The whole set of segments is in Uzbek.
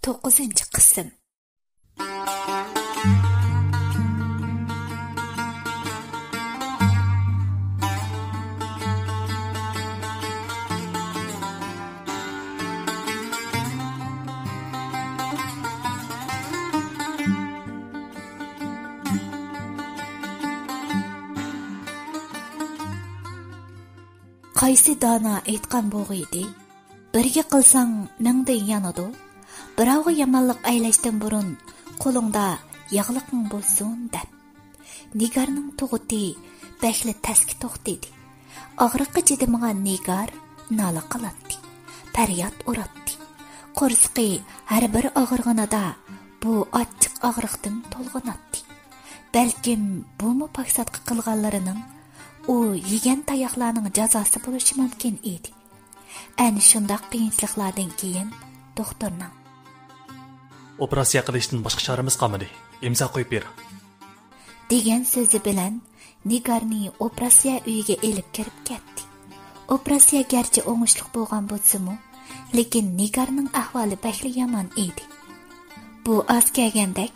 9 qism. Qaysi dona aytgan bo'g'iydi? Birga qilsang mingda yanadi. Birovga yomonlik aylashdan burun qo'lingda yog'liqing bo'lsin deb. Nigarning tug'uti bakli taski to'xtadi. Og'riqqa chidamagan Nigar nola qiladi. Faryod uratdi. Qo'rsqi har bir og'irg'anada bu ochiq og'riqdan to'lg'anadi. Balkim bu paksatga qilganlarining u yegan tayoqlarning jazosi bo'lishi mumkin edi. Ana shunday qiyinchiliklardan keyin doktorning operatsiya qilishdan boshqa choramiz qolmadi. Imzo qo'yib ber. degan so'zi bilan Nigarni operatsiya uyiga elib kirib ketdi. Operatsiya garchi o'ngishli bo'lgan bo'lsa-mu, lekin Nigarning ahvoli bakli yomon edi. Bu oz kelgandek,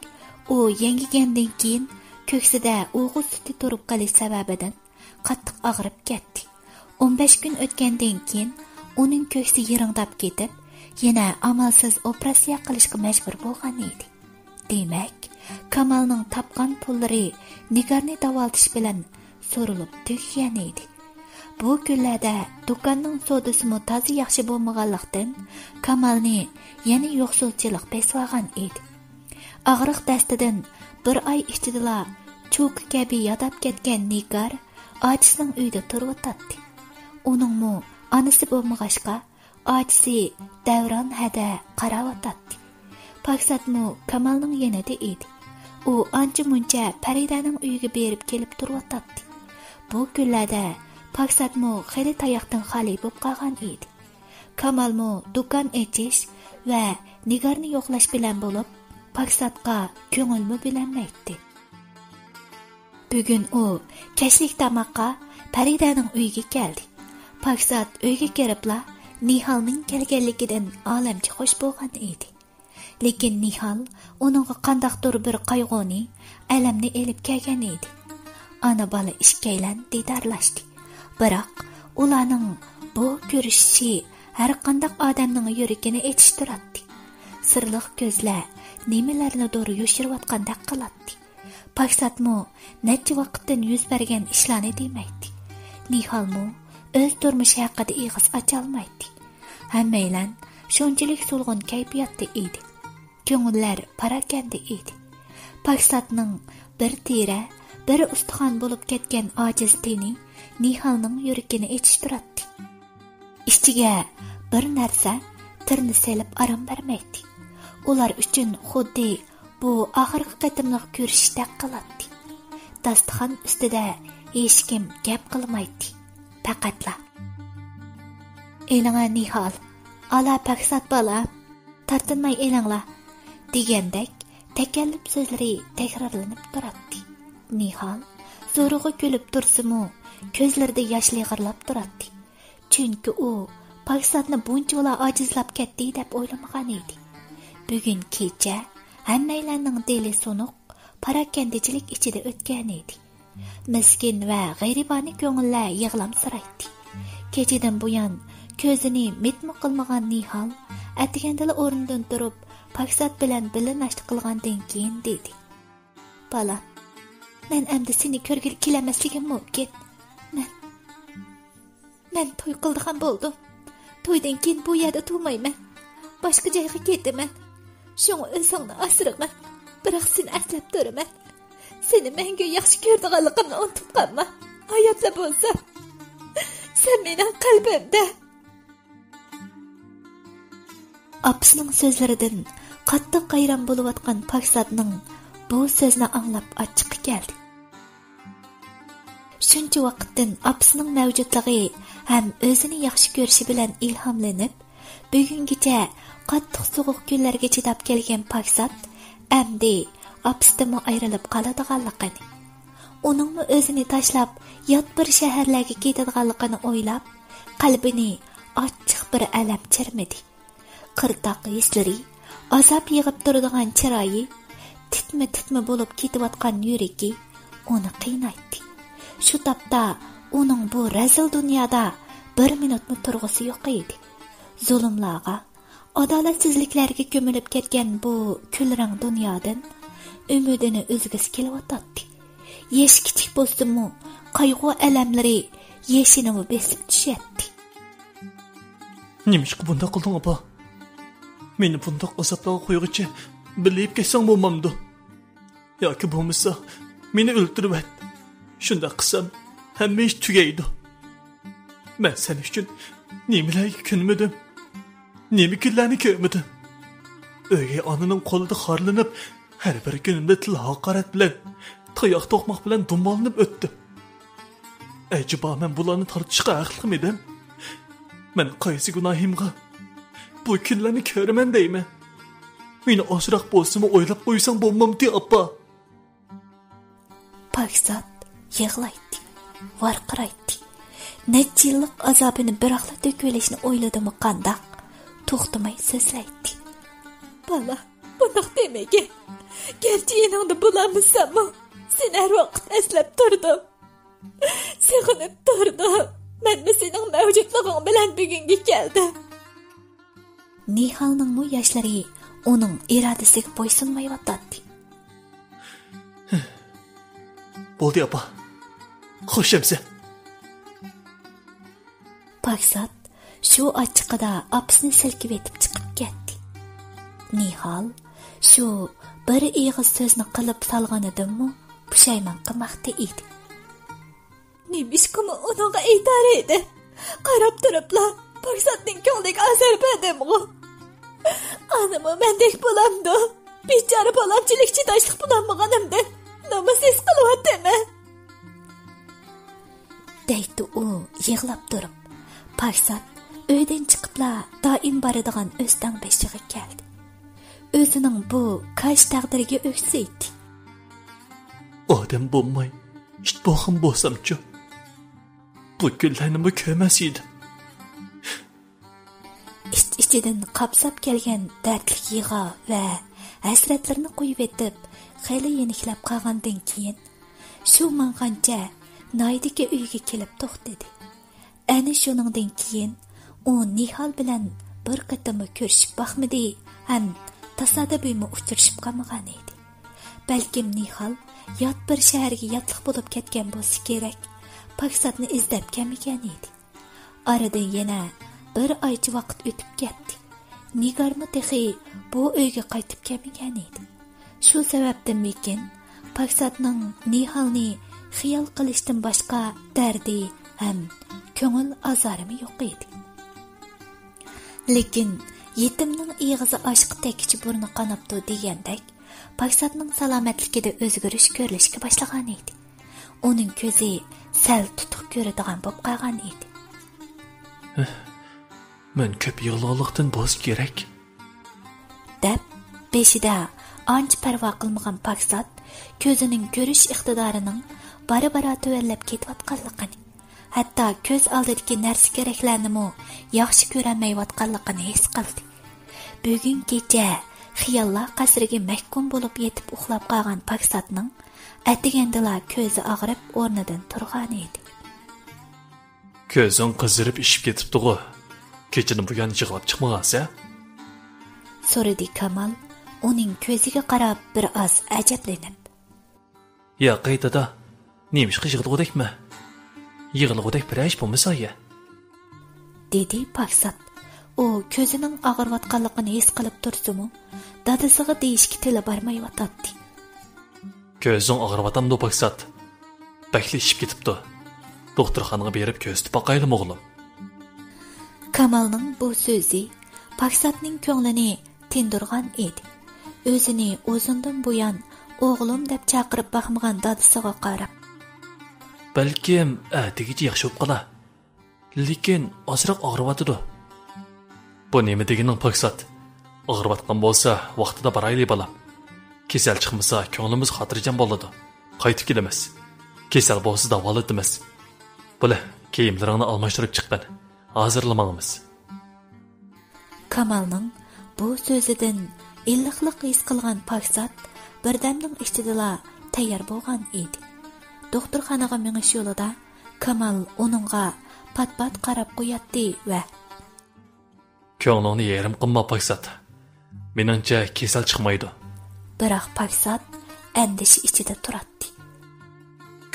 u yangigandan keyin ko'ksida o'g'il suti turib qolish sababidan qattiq og'rib ketdi. 15 kun o'tgandan keyin uning ko'ksi yiringdab ketib, yana amalsiz operatsiya qilishga majbur bo'lgan edi. Demak, Kamalning topgan pullari Nigarni davolatish bilan so'rilib tugagan edi. Bu kunlarda do'konning sodasimi toza yaxshi bo'lmaganlikdan Kamalni yana yo'qsulchilik besvagan edi. Og'riq dastidan bir oy ichida cho'k kabi yodab ketgan Nigar ojisining uyida turib o'tdi. Uningmi onasi bo'lmag'ashqa ojisi Davron hada qarab o'tdi. Paksatmi Kamalning yanida edi. U ancha-muncha Faridaning uyiga berib kelib turib o'tdi. Bu kunlarda Paksatmi xili tayoqdan xali bo'lib qolgan edi. Kamalmi do'kon echish va Nigarni yo'qlash bilan bo'lib, Paksatga ko'ngilmi bilanmaydi. Bugun u kashlik tamoqqa Faridaning uyiga keldi. Paksat uyga kiribla Nihalning kelganligidan olamcha xush bo'lgan edi. Lekin Nihal uningga qandaqdir bir qayg'uni, alamni elib kelgan edi. Ana bola ishkaylan didarlashdi. Biroq ularning bu ko'rishishi har qanday odamning yuragini etishtiradi. Sirliq ko'zlar nimalarnidir yoshirayotgandek qiladi. Paksatmi necha vaqtdan yuz bergan ishlarni demaydi. Nihalmi o'z turmushi haqida ig'iz ocholmaydi. Hammaylan shunchalik so'lg'in kayfiyatda edi. Ko'ngillar parakanda edi. Paksatning bir tera, bir ustixon bo'lib ketgan ojiz teni Nihalning yuragini etishtiradi. Ichiga bir narsa tirni selib aram bermaydi. Ular uchun xuddi bu oxirgi qatimliq ko'rishdek qiladi. Dasturxon ustida hech kim gap qilmaydi. Faqatla elingga Nihal, ala Paksat bola, tartinmay elingla degandek takalluf so'zlari takrorlanib turadi. Nihal zo'rg'a kulib tursa-mu, ko'zlarida yosh lig'irlab turadi. Chunki u Paksatni buncha ojizlab ketdi deb o'ylamagan edi. Bugun kecha hammalarning dili so'nuq, parakandichilik ichida o'tgan edi. Miskin va g'ayribona ko'ngillar yig'lamsiraydi. Kechadan buyon ko'zini mitmi qilmagan Nihal atigandala o'rnidan turib Paksat bilan bilinashdi qilgandan keyin dedi: "Bola, men endi seni ko'rgil kelamasligim mumkin. Men to'y qildigan bo'ldim. To'ydan keyin bu yerda turmayman. Boshqa joyga ketaman. Shuni o'zingni asraman. Biroq seni aslab turaman. Seni menga yaxshi ko'rdiganligimni unutib qolma. Hayotda bo'lsa, sen mening qalbimda." Apsining so'zlaridan qattiq qayron bo'layotgan Paksatning bu so'zni anglab achchiqi keldi. Shuncha vaqtdan apsining mavjudligi ham o'zini yaxshi ko'rishi bilan ilhomlanib, bugungacha qattiq sovuq kunlarga chidab kelgan Paksat endi apsidan ayrilib qoladiganligini, uningmi o'zini tashlab yot bir shaharlarga ketadiganligini o'ylab, qalbini ochiq bir alam chirmidi. Qirtoq hislari Azap yig'ib turadigan chiroyi, titma bo'lib ketayotgan yuragi uni qiynaydi. Shu topda uning bu razil dunyoda bir minutni turg'isi yo'q edi. Zulmlarga, adolatsizliklarga ko'milib ketgan bu kulrang dunyodan umidini uzgisi kelyotdi. Yesh kichik bo'lsa-mu, qayg'u alamlari yeshini besib tushyapti. Nimishqa bunday qilding, opa? Meni bunday azoblarga qo'yg'ichi bilib ketsang bo'lmamdi. Yoki bo'lmasa, meni o'ldirib at. Shunda qilsam, hamma ish tugaydi. Men sen uchun nimalarga kunmadim? Nima kunlarni ko'rmadim? O'gay onaning qo'lida xorlanib, har bir kunimda til haqorat bilan, tayoq to'qmoq bilan dumolanib o'tdim. Acaba men bularni tortishga haqlimidim? Men qaysi gunohimga bu kunlarni ko'raman deyman? Meni ozroq bo'lsa-mu o'ylab qo'ysang bo'lmamdi, opa. Paksat yig'laydi, varqiraydi. Necha yillik azobini biroqla to'kilishni o'yladimi qandaq? To'xtamay so'zlaydi. Bala, bundoq demaga. Garchi yaningda bo'lamisanmi? Seni har vaqt eslab turdim. Sog'inib turdim. Men sening mavjudliging bilan bugunga keldim. Nihalning bu yoshlari uning irodasiga bo'ysunmayotdi. Bo'ldi, opa. Xushimsan. Paksat shu ochiqida opasini silkib etib chiqib ketdi. Nihal shu bir ig'iz so'zni qilib salganidanmi pushaymon qilmoqda edi. Nimishqimi unaqa aytar edi. Qarab turiblar, Paksatning ko'ngliga asar berdimmi? Animi mendek bo'lamdi. Bechora bolamchilik chidashlik bo'lmaganimda namasiz qilyaptimi? Deydi u yig'lab turib. Paksat uydan chiqibla doim boradigan o'stan beshiga keldi. O'zining bu kash taqdiriga o'ksaydi. Odam bo'lmay, hech bo'xim bo'lsam-chi. Bu kunlarni bu ko'rmas edim. İç-içidan qapsab kelgan dardli yig'a va hasratlarni qo'yib etib, xeyli yeniklab qolgandan keyin shu manqancha Naydiki uyga kelib to'xtadi. Ana shuningdan keyin u Nihal bilan bir qatam ko'rishib baxmidi, ham tasodifiymi uchrashib qolmagan edi. Balkim Nihal yot bir shaharga yotliq bo'lib ketgan bo'lsa kerak, Paksatni izlab kelmagan edi. Aradan yana bir oycha vaqt o'tib ketdi. Nigarmi texi bu uyga qaytib kelmagan edi. Shu sababdan mekin Paksatning Nihalni xiyol qilishdan boshqa dardi ham ko'ngil azorimi yo'q edi. Lekin yetimning ig'izi oshqi tekichi burni qanabdi degandek, Paksatning salomatligida o'zgarish ko'rilishga boshlagan edi. Uning ko'zi sal tutuq ko'radigan bo'lib qolgan edi. Men ko'p yig'loqlikdan bo'z kerak. Deb beshida ancha parvo qilmagan Paksat ko'zining ko'rish iqtidorining bara tuvallab ketayotganligini, hatto ko'z oldidagi narsa keraklarni yaxshi ko'rolmayotganligini his qildi. Bugun kecha xiyollar qasriga mahkum bo'lib yetib uxlab qolgan Paksatning atigandala ko'zi og'rib o'rnidan turgan edi. Ko'zing qizirib ishib ketibdi-ku. Kechini bu yana yig'lab chiqmagansa? So'radi Kamal uning ko'ziga qarab bir oz ajablanib. Ya qaytada nemish yig'lag'udakmi? Yig'lag'udak bir ish bo'lmasa-ya? Dedi Paksat. U ko'zining og'riyotganligini his qilib tursa-mu, dadasiga deyishga tili bormayotdi. Ko'zing og'riyotganmi, Paksat? Bakli ishib ketibdi. Doktorxonaga berib ko'zni boqaylik, o'g'lim. Kamalning bu so'zi Paksatning ko'nglini tindirgan edi. O'zini o'zindan buyon o'g'lim deb chaqirib baxmagan dadasiga qarab. Balkim atigi yaxshi bo'lib qolar. Lekin ozroq og'riyotdi. Bu nima deganing, Paksat? Og'riyotgan bo'lsa, vaqtida boraylik bolam. Kasal chiqmasa, ko'nglimiz xotirjam bo'ladi. Qaytib kelamiz. Kasal bo'lsa davolatamiz. Bo'la, kiyimlaringni almashtirib chiqqan. Hozirlamamiz. Kamalning bu so'zidan illiqlik his qilgan Paksat birdamning ichidala tayyor bo'lgan edi. Doktorxonaga minish yo'lida Kamal uningga pat-pat qarab qo'yatdi va ko'nglingni yerim qilma Paksat. Meningcha kasal chiqmaydi. Biroq Paksat andishi ichida turadi.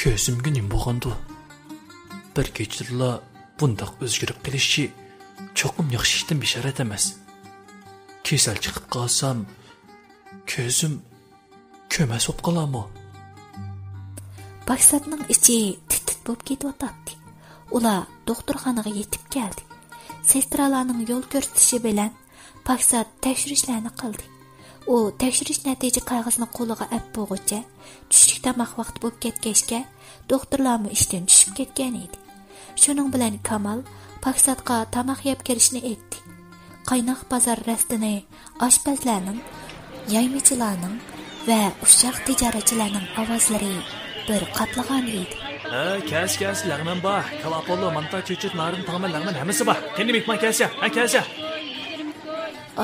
Ko'zimga nim bo'lgandi? Bir kechada bundoq o'zgarib qilishi cho'qim yaxshi ishdan bisharat emas. Kasal chiqib qolsam, ko'zim ko'mas bo'lib qolarmi? Paksatning ichi tit-tit bo'lib ketyotdi. Ular doktorxonaga yetib keldi. Sestralarning yo'l ko'rsatishi bilan Paksat tekshirishlarni qildi. U tekshirish natija qog'ozini qo'liga olib bo'lguncha tushlik tamoq vaqti bo'lib ketgachga doktorlarmi ishdan tushib ketgan edi. Shuning bilan Kamal Paksatga tamoq yeb kirishni aytdi. Qaynoq bozor rastini oshpazlarning, yaymichilarning va ushaq tijoratchilarning ovozlari bir qatlagan edi. Kes lag'man bor. Kalapollo, manta, cho'chit, narin, tog'man, lag'man hammasi bor. Qani mehmon kelsa, kelsa.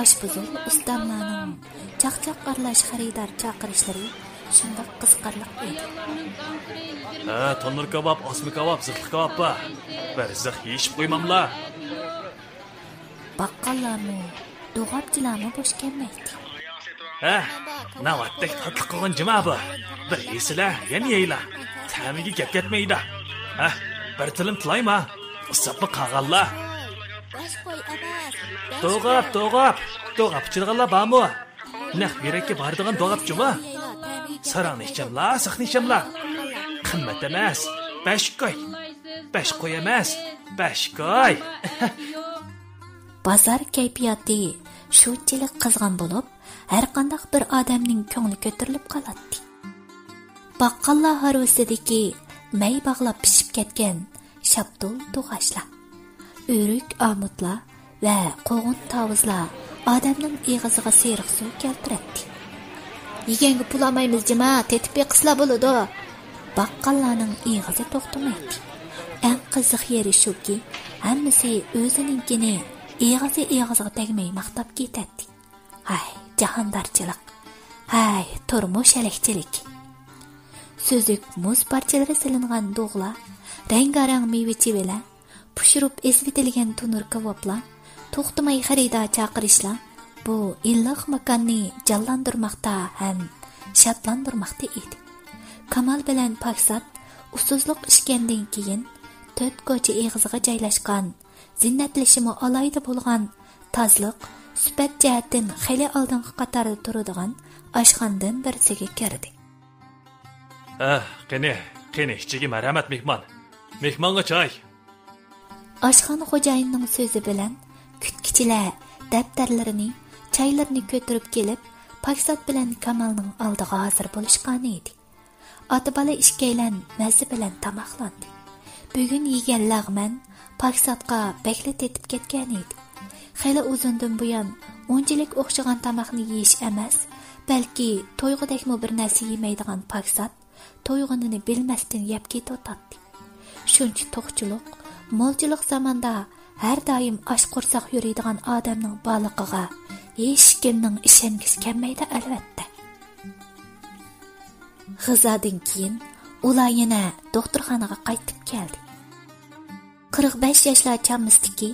Oshpazlar ustamlarning chaqchaq aralash xaridor chaqirishlari shundoq qiziqarli edi. Tonur kabob, osmi kabob, zirhli kabob bor. Bir zirh yeyishib qo'ymamlar. Baqqallarmi, do'g'abchilarmi bo'sh kelmaydi. Navatdek tatlı qilgan jima bu. Bir yeysizlar, yana yeylar. Ta'miga gap ketmaydi. Bir tilim tilayma. Usabni qag'anlar. Do'g'ab chirg'anlar bormi? Naq yurakka boradigan do'g'abchimi? Sarangni ichamlar, saqni ichamlar. Qimmat emas. 5 qo'y. 5 qo'y emas. 5 qo'y. Bozor kayfiyati shunchalik qizg'in bo'lib, har qanday bir odamning ko'ngli ko'tarilib qoladi. Baqqallar harosidagi may bog'lab pishib ketgan shaptul to'g'ashlar, o'rik omutlar va qo'g'un tovuzlar odamning eg'iziga seriq suv keltiradi. Yeganga pul olmaymiz jima, tetib beqislar bo'ladi. Baqqallarning eg'izi to'xtamaydi. Eng qiziq yeri shuki, hammasi o'zininkini eg'iziga tegmay maqtab ketadi. Hay, jahondarchilik. Hay, turmush alakchilik. Suzuk muz parchalari silingan do'g'lar, rangarang meva bilan pishirib esvitilgan tunur kavoblar, to'xtamay xaridor chaqirishlar bu illiq makonni jallandirmoqda ham shodlantirmoqda edi. Kamal bilan Paksat usuzliq ishgandan keyin 4 ko'cha eg'iziga joylashgan, zinnatlashimi alayda bo'lgan, tozliq, sifat jihatdan xili oldingi qatorda turadigan oshxonadan birisiga kirdi. Qani, ichiga marhamat mehmon. Mehmonga choy. Oshxona xo'jayinining so'zi bilan kutkichilar daftarlarini, choylarni ko'tarib kelib, Paksat bilan Kamalning oldiga hozir bo'lishgan edi. Ota-bola ishkaylan mazza bilan tamoqlandi. Bugun yegan lag'man Paksatga bakla tetib ketgan edi. Xeyli uzundan buyon unchalik o'xshagan tamoqni yeyish emas, balki to'yg'udakmi bir narsa yemaydigan Paksat to'yg'unini bilmasdan yeb ketotdi. Shuncha to'qchilik, mo'lchilik zamonda har doim osh qursoq yuradigan odamning baliqiga hech kimning ishongisi kelmaydi albatta. G'izodan keyin ular yana doktorxonaga qaytib keldi. 45 yoshlar chammisdiki,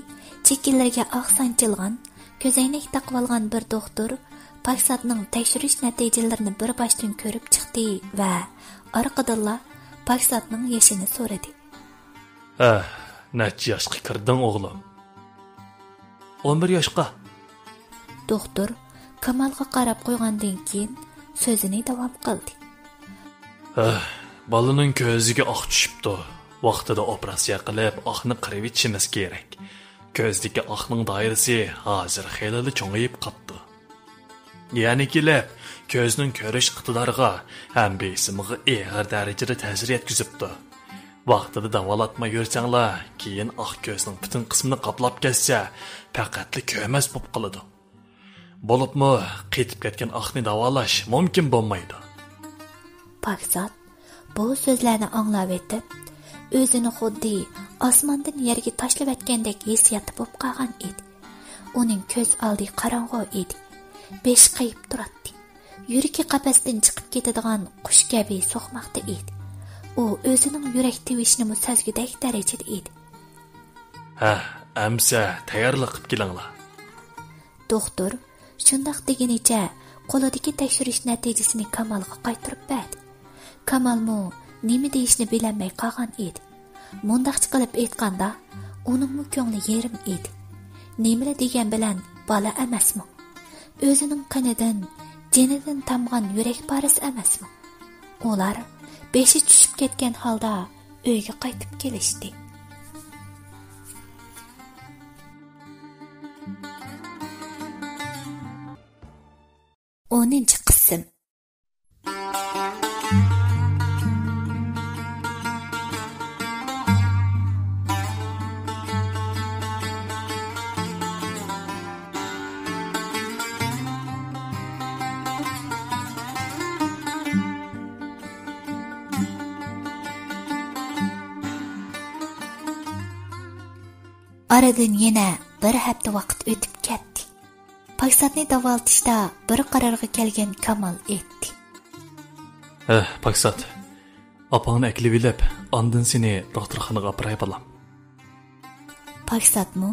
chekillarga oq sanchilgan, ko'zoynak taqib olgan bir doktor Paksatning tekshirish natijalarini bir boshdan ko'rib chiqdi va orqadanlar Paksatning yoshini so'radi. Necha yoshga kirding o'g'lim? 11 yoshga. Doktor Kamalga qarab qo'ygandan keyin so'zini davom qildi. Bolaning ko'ziga oq tushibdi. Vaqtida operatsiya qilib, oqni qirib ichimiz kerak. Ko'zdagi oqning doirasi hozir xeyli cho'ngayib qopti. Ya'ni kelib, ko'zning ko'rish iqtidoriga ham besimiga og'ir darajada ta'sir yetkazibdi. Vaqtida davolatmay yursanglar, keyin oq ko'zning butun qismini qoplab ketsa, faqatli ko'mas bo'lib qoladi. Bo'libmi, qetib ketgan oqni davolash mumkin bo'lmaydi. Paksat bu so'zlarni anglab etib, o'zini xuddi osmondan yerga tashlab atgandek hissiyati bo'lib qolgan edi. Uning ko'z oldi qorong'u edi. besh qayib turadi. Yuragi qafasdan chiqib ketadigan qush kabi so'qmoqda edi. U o'zining yurak tevishini sezgudek darajada edi. Amsa tayyorlik qilib kelinglar. Doktor shundoq degenicha qo'lidagi tekshirish natijasini Kamolga qaytarib berdi. Kamolmu nima deyishni bilolmay qolgan edi. Mundaqcha qilib aytganda, uning ko'ngli yerim edi. Nima degan bilan bola emasmi? O'zining qinidan, jinidan tamgan yurak parisi emasmi? Ular beshi tushib ketgan holda uyga qaytib kelishdi. O'ninchi qism. Aradan yana bir hafta vaqt o'tib ketdi. Paksatni davoltishda bir qarorga kelgan Kamol aytdi. Paksat, opangni aklib ilib, ondan seni doktorxonaga opiray bolam. Paksatmu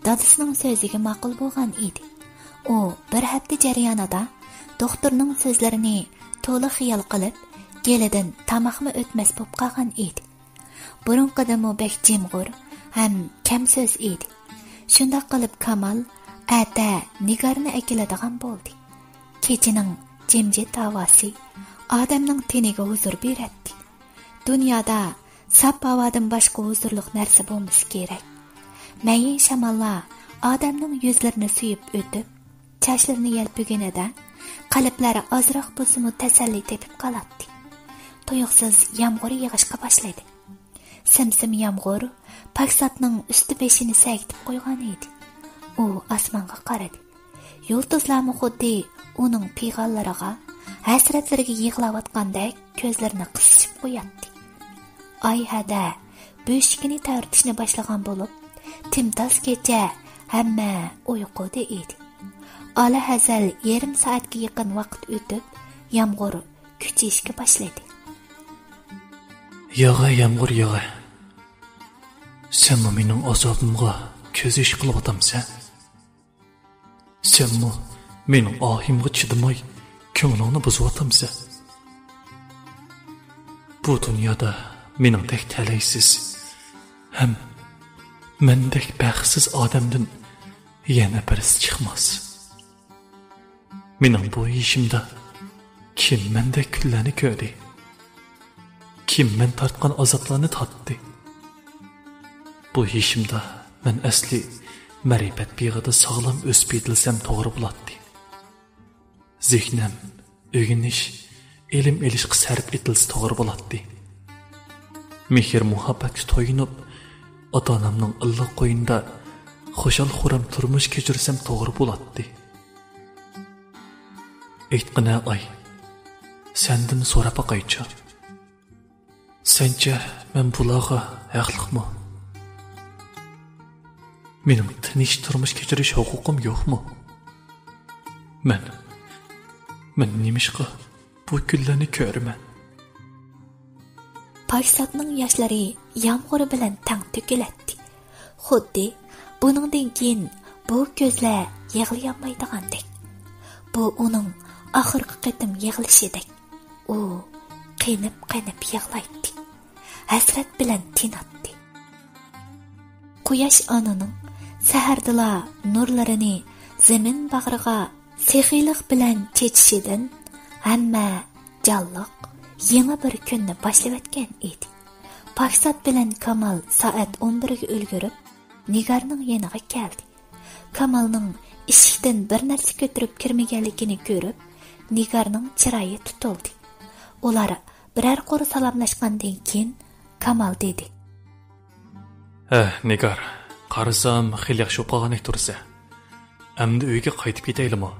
dadasining so'ziga ma'qul bo'lgan edi. U bir hafta jarayonida doktorning so'zlarini to'liq xiyol qilib, gelidan tamoqmi o'tmas bo'lib qolgan edi. Burunqidami bek jimg'ur ham kam so'z edi. Shunda qilib Kamol ata Nigarni akiladigan bo'ldi. Kechining jimjit havosi odamning teniga huzur beradi. Dunyoda sap havodan boshqa huzurliq narsa bo'lmasa kerak. Mayin shamollar odamning yuzlarini suyib o'tib, chashlarini yalpiganida qalblari ozroq bo'lsa-mu tasalli tepib qoladi. Tuyuqsiz yomg'ir yog'ishga boshlaydi. Simsim yomg'ir Paksatning usti beshini sagitib qo'ygan edi. U osmonga qaradi. Yulduzlarmi xuddi uning pig'onlariga, hasratlariga yig'layotgandek ko'zlarini qisishib qo'yadi. Oy hada bo'shigini tartishni boshlagan bo'lib, timtoz kecha hamma uyquda edi. Ola hazal yarim soatga yaqin vaqt o'tib, yomg'ir kuchayishga boshladi. Yomg'ir yog'a. Senmi mening azobimga ko'z ish qilib otamsan? Senmi mening ohimga chidamay ko'nglimni buzib otamsan? Bu dunyoda meningdek talaysiz ham mendek baxtsiz odamdan yana birisi chiqmas. Mening bu ishimda kim mendek kunlarni ko'rdi? Kim men tortgan azoblarni tatdi? Bu ishimda men asli ma'rifat beg'ida sog'lom o'sib yetilsam to'g'ri bo'ladi. Zehnim o'rganish, ilm elishga sarf etilsa to'g'ri bo'ladi. Mehr muhabbatga to'yinib, ota-onamning illiq qo'yinda xo'shal xuram turmush kechirsam to'g'ri bo'ladi. Aytqina ay, sendan so'rab boqaychi. Sencha men bularga haqliqmi? Mening tinch turmush kechirish huquqim yo'qmi? Men nimishqa bu kunlarni ko'raman? Paksatning yoshlari yomg'ir bilan tang to'kiladi. Xuddi buningdan keyin bu ko'zlar yig'layolmaydigandek. Bu uning oxirgi qitim yig'lishidek. U qinib yig'laydi. Hasrat bilan tinatdi. Quyosh onaning sahardila nurlarini zamin bag'riga sexiylik bilan chechishidan hamma jonliq yangi bir kunni boshlayotgan edi. Paksat bilan Kamol soat 11 ga ulgurib Nigarning yoniga keldi. Kamolning eshikdan bir narsa ko'tarib kirmaganligini ko'rib, Nigarning chiroyi tutildi. Ular birer qo'ri salomlashgandan keyin Kamol dedi: Nigar, qarasam xil yaxshi bo'lib tursa. Endi uyga qaytib ketaylikmi?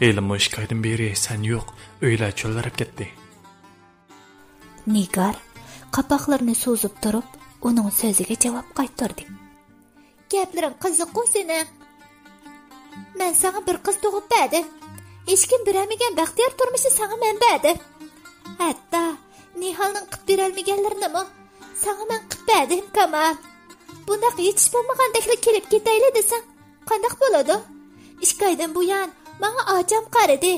Elimni ishqaydan beri sen yo'q, uylar cho'llarib ketdi. Nigar qapoqlarini so'zib turib, uning so'ziga javob qaytardi. Gaplaring qiziq-ku seni. Men sana bir qiz tug'ib berdim. hech kim berolmagan baxtiyor turmushni senga men berdim. Hatto Nihalning qilib berolmaganlarini senga men qilib berdim, Kamal. Bundaq yetish bo'lmagandeklar kelib ketayli desang, qandoq bo'ladi? 2 oydan buyon menga ocham qaradi.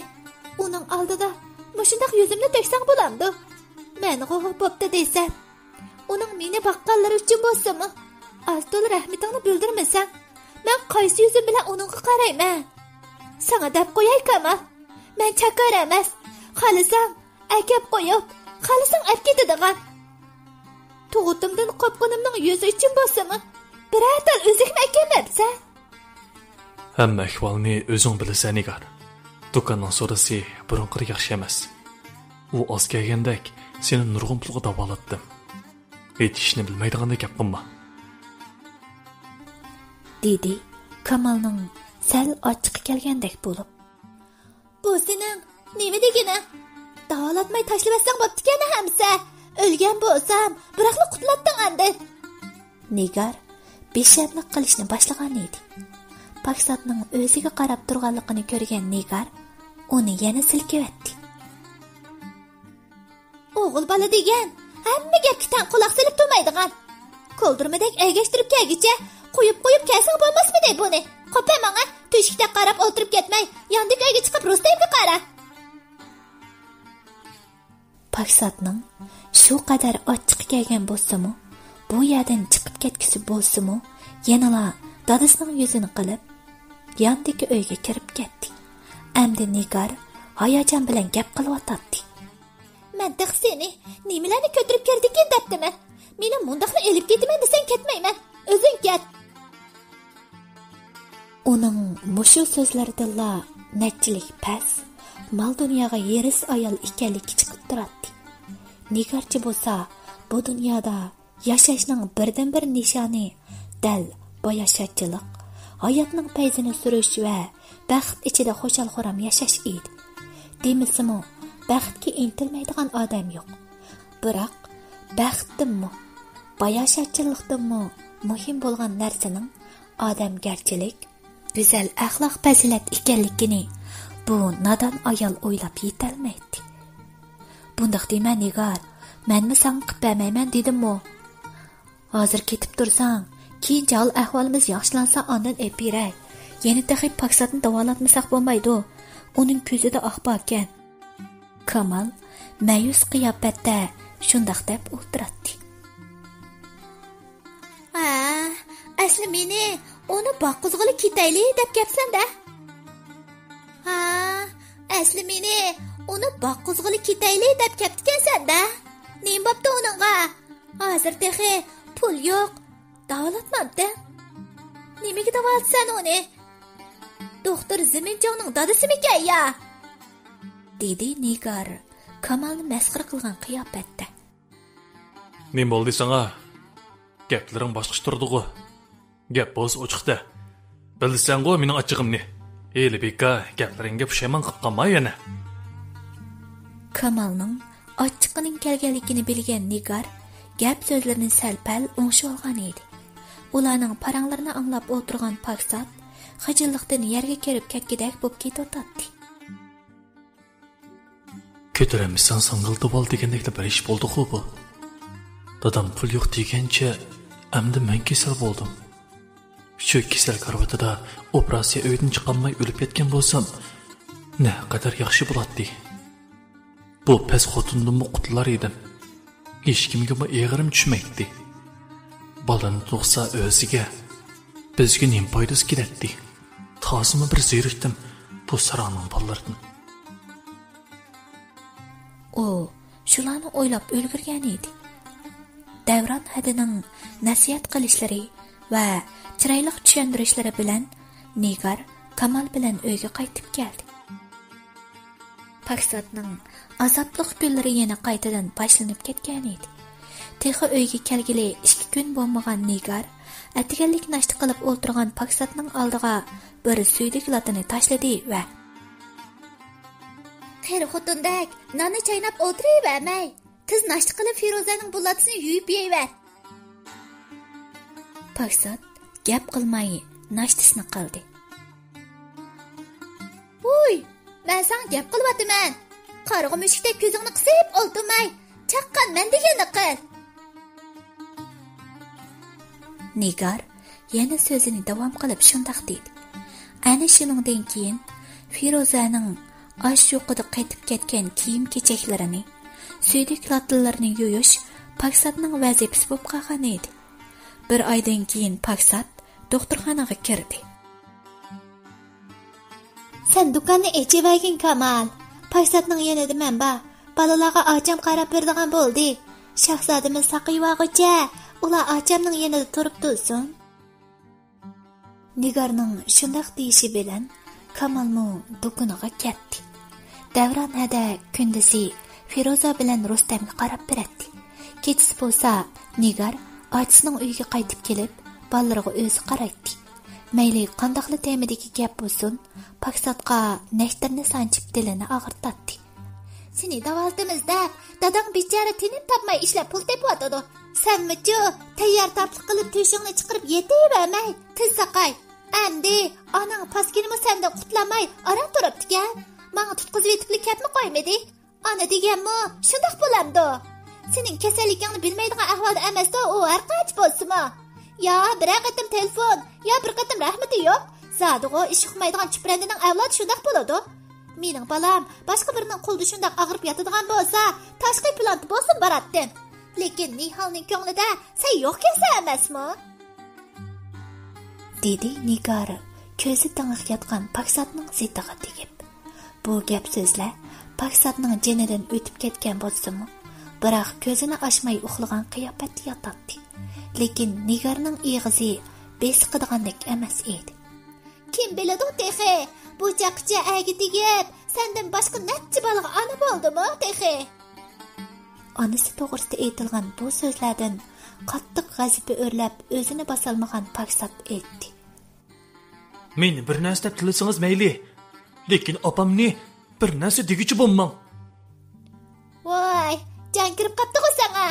Uning oldida mushundaq yuzimni to'ksang bo'lamdi. Men g'o'g'ib bo'pti desam, uning meni baqqanlari uchun bo'lsa-mi, altol rahmatingni bildirmasang, men qaysi yuzim bilan uningga qarayman? Sana deb qo'yay, Kamal. Men chakar emas. Xohlasam akab qo'yib, xohlasam olib ketadigan. Tug'utimdan qopqinimning yuzi uchun bo'lsa-mi, birortal o'zingmi akamabsan? Hamma ahvolni o'zing bilasan, Nigar. Do'konning so'rasi burunqir yaxshi emas. U oz kelgandek seni nurg'un pulga davolatdim. Hech ishni bilmaydigandek gap qilma. Dedi Kamalning sal ochiq kelgandek bo'lib. Bu sening nima degani? Davolatmay tashlabsan bo'pti-kan hamsa. O'lgan bo'lsam, biroqli qutlatding endi. Nigar beshamlik qilishni boshlagan edi. Paksatning o'ziga qarab turganligini ko'rgan Nigar uni yana silkiyotdi. O'g'il bola degan hamma gapga tan quloq solib turmaydigan. Qo'ldirmadek ergashtirib kelgicha qo'yib kelsang bo'lmasmidi buni? Qo'pa menga to'shikda qarab o'tirib ketmay, yondik uyga chiqib Rustayga qara. Paksatning shu qadar ochiq kelgan bo'lsa-mu, bu yerdan chiqib ketgisi bo'lsa-mu, yanala dadasining yuzini qilib, yondik uyga kirib ketdi. Endi Nigar hayajon bilan gap qilyotdi. Men de seni nimalarni ko'tarib kirdikin debdimi? Meni mundaqla elib ketaman desang ketmayman. O'zing ket. Uning mushu so'zlaridala nechilik pas, mal dunyoga yeris ayol ekanligi chiqib turadi. Nigarchi bo'lsa, bu dunyoda yashashning birdan-bir nishoni dal boyashachchilik, hayotning payzini surish va baxt ichida xo'shal-xo'ram yashash edi. Demisimi, baxtga intilmaydigan odam yo'q. Biroq baxtdimi, boyashachchilikdimi muhim bo'lgan narsaning odamgarchilik, go'zal axloq fazilat ekanligini bu nodon ayol o'ylab yetolmaydi. Bundaq dema Nigar, menmi sen qilib bermayman dedim-mi? Hozir ketib tursang, keyin jol ahvolimiz yaxshilansa ondan epiray. Yana taxib paksatni davolatmasak bo'lmaydi. Uning ko'zida oq ekan. Kamal ma'yus qiyofatda shundoq deb o'tiradi. Asli meni uni boqqizg'ili ketayli deb gapsan-da. Asli meni uni boqqizg'ili ketayli deb gaptikasan-da. Nim bo'pti uningga? Hozir texe pul yo'q, davolatmabdi. Nimaga davolatsan uni? Doktor Ziminjonning dadasimikan ya? Dedi Nigar Kamalni masxara qilgan qiyofatda. Nim bo'ldi sana? Gaplaring boshqa turdi-ku. Gap bo'z ochiqda. Bilsan-ku mening ochig'imni. Elbeka gaplaringga pushaymon qilib qolma yana. Kamalning ochiqining kelganligini bilgan Nigar gap so'zlarini sal-pal o'ngshib olgan edi. Ularning paranglarini anglab o'tirgan Paksat xijillikdan yerga kirib ketgidek bo'lib ketotdi. Ko'taramizsan sang'ildi bol degandekda bir ish bo'ldi-ku bu. Dadam pul yo'q degancha, endi men kasal bo'ldim. Shu kasal karvatida operatsiya uydan chiqolmay o'lib ketgan bo'lsam, ne qadar yaxshi bo'ladi. Bu pes xotinimni qutlar edim. Hech kimga bu eg'irim tushmaydi. Balani tug'sa o'ziga, bizga nim foydasi keladi. Tozimi bir zerikdim bu saroning bolalardan. O shularni o'ylab o'lgirgan edi. Davron hadining nasihat qilishlari va chiroyli tushuntirishlari bilan Nigar Kamal bilan uyga qaytib keldi. Paksatning azobli kunlari yana qaytadan boshlanib ketgan edi. Texi uyga kelgili 2 kun bo'lmagan Nigar atiganlik nashti qilib o'tirgan Paksatning oldiga bir suydik latini tashladi va "Qeri xotindak, nonni chaynab o'tiravermay. Tiz nashti qilib Feruzaning bullatisini yuyib yeyver." Paksat gap qilmay nashtisini qildi. "Uy, man sana gap qilyapman. Qarg'a mushukdek ko'zingni qisib o'ltirmay, chaqqan men deganni qil. Nigar yana so'zini davom qilib shundoq dedi. Ana shuningdan keyin Firozaning osh yo'qida qaytib ketgan kiyim-kechaklarini, suydik latlarini yuyish Paksatning vazifasi bo'lib qolgan edi. Bir oydan keyin Paksat doktorxonaga kirdi. Sen do'konni echivagin Kamal. Paksatning yanida men bor. Balalarga ocham qarab beradigan bo'ldi. Shahzodamiz saqiyvag'icha ular ochamning yanida turib tursin. Nigarning shundoq deyishi bilan Kamalmo do'koniga ketdi. Davron hada kunduzi Firoza bilan Rustamga qarab beradi. Kechasi bo'lsa Nigar ochisining uyiga qaytib kelib, ballarga o'zi qaraydi. Mayli qandoqli temadagi gap bo'lsin, Paksatga nashtarni sanchib dilini og'irtadi. Seni davoltimiz deb, dadang bechara tinib topmay ishlab pul tepyotdi. Senmichu tayyor taplik qilib to'shingni chiqarib yetavermay, tizsaqay. Endi onang paskinimi sendan qutlamay aram turibdi-kan. Menga tutqizib yetiblik ketmi qo'ymadi? Ana deganmi, shundoq bo'lamdi. Sening kasalligingni bilmaydigan ahvolda emasda u har qancha bo'lsa-mi? Ya bir qatim telefon, ya bir qatim rahmati yo'q. Zadig'o ish uqmaydigan chiprandining avlodi shundoq bo'ladi. Mening balam boshqa birining qo'lida shundoq og'rib yotadigan bo'lsa, tashqi plant bo'lsin baratdim. Lekin Nihalning ko'nglida sen yo'q kelsa emasmi? Dedi Nigar ko'zi tang'iq yotgan Paksatning zitiga tegib. Bu gap so'zlar Paksatning jinidan o'tib ketgan bo'lsa-mu, biroq ko'zini ochmay uxlagan qiyofatda yotadi. Lekin Nigarning ig'izi besiqadigandak emas edi. Kim biladi texe, bu chaqcha agi tegib, sendan boshqa necha balaga ona bo'ldimi texe? Onasi to'g'risida aytilgan bu so'zlardan qattiq g'azabi o'rlab o'zini bosolmagan Paksat aytdi. Meni bir narsa deb tilasangiz mayli, lekin opamni bir narsa degichi bo'lmang. Voy, jan kirib qapti-ku sanga.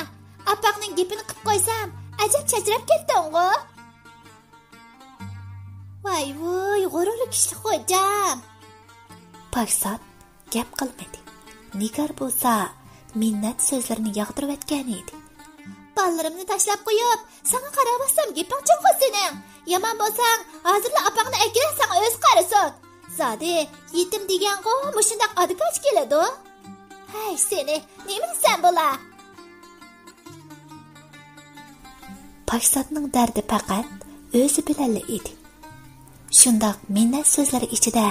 Apaqning gapini qilib qo'ysam, ajab chajrab ketding-ku. Voy, g'ururli kishi xo'jam. Paksat gap qilmadi. Nigar bo'lsa minnat so'zlarini yog'dirib aytgan edi. Ballarimni tashlab qo'yib, sana qarabasam gaping chiqqa sening. Yomon bo'lsang, hozirla apangni akirasang o'z qarasin. Zodi, yetim degan-ku, mushundaq adikash keladi. Hay seni, nima sen bo'la? Paksatning dardi faqat o'zi bilanli edi. Shundoq minnat so'zlari ichida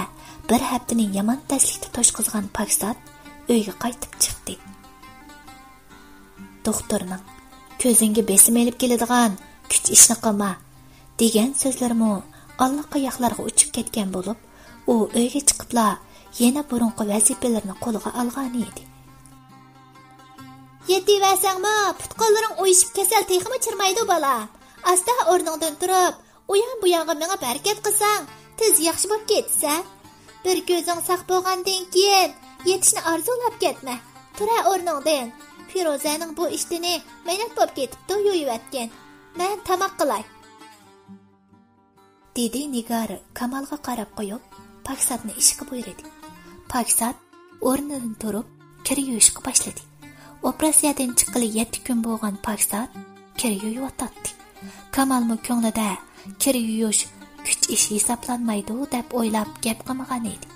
bir haftaning yomon taslikda to'shqizgan Paksat uyga qaytib chiqdi. Doktorning ko'zingga besim elib keladigan kuch ishni qilma degan so'zlarimi allaqayoqlarga uchib ketgan bo'lib, u uyga chiqibla yana burunqi vazifalarni qo'liga olgan edi. Yetiversangmi, putqonlaring o'yishib kasal texmi chirmaydi bola. Asta o'rningdan turib, uyan bu yoqqa menga harakat qilsang, tez yaxshi bo'lib ketsa. Bir ko'zing saq bo'lgandan keyin yetishni orzulab ketma. Tura o'rningdan. Firozaning bu ishtini mehnat bo'lib ketibdi, yo'yiyotgan. Men tamoq qilay. Dedi Nigar Kamalga qarab qo'yib, Paksatni ishga buyurdi. Paksat o'rnidan turib, kir yuvishga boshladi. Operatsiyadan chiqqili 7 kun bo'lgan Paksat kir yuvayotdi. Kamalmi ko'nglida kir yuvish kuch ish hisoblanmaydi deb o'ylab gap qilmagan edi.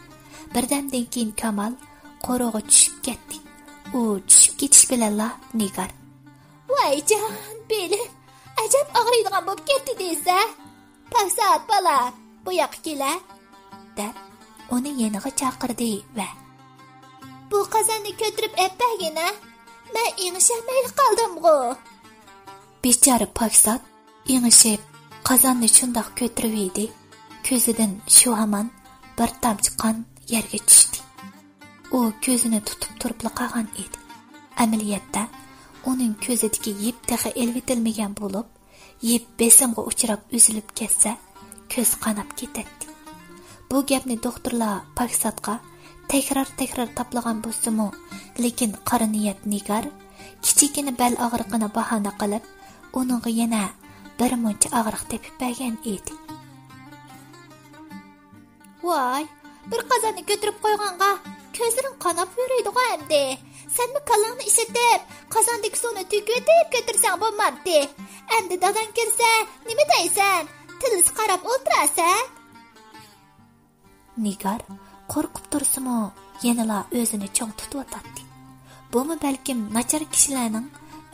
Birdamdan keyin Kamal qo'rg'ga tushib ketdi. U tushib ketish bilan Nigar: "Voy jon, beli ajab og'riydigan bo'lib ketdi desa. Paksat bola, bu yoqqa kela" deb uni yeniga chaqirdi va "Bu qozonni ko'tarib appagina, men ingishmay qoldim-ku." Bechora Paksat ingishib qozonni shundoq ko'tarib edi, ko'zidan shu hamon bir tomchi qon yerga tushdi. U ko'zini tutib turib qolgan edi. Amaliyotda uning ko'zidagi yip taxa elvitilmagan bo'lib, yip besimga uchrab uzilib ketsa, ko'z qanab ketadi. Bu gapni doktorlar Paksatga takror toplagan bo'lsa-mu, lekin qora niyat Nigar kichikina bel og'riqini bahona qilib, uningga yana bir muncha og'riq tepib bergan edi. "Voy, bir qozonni ko'tarib qo'yganga ko'zlaring qanab yuraydi-ku endi. Senmi kallangni ishlatib, qozondagi suvni to'kib ko'tirsang bo'lmabdi. Endi dadan kirsa, nima deysan? Tilisi qarab o'tirasan. Nigar qo'rqib tursimi, yanala o'zini cho'ng tutib o'tadi. Bumi balkim nachar kishilarning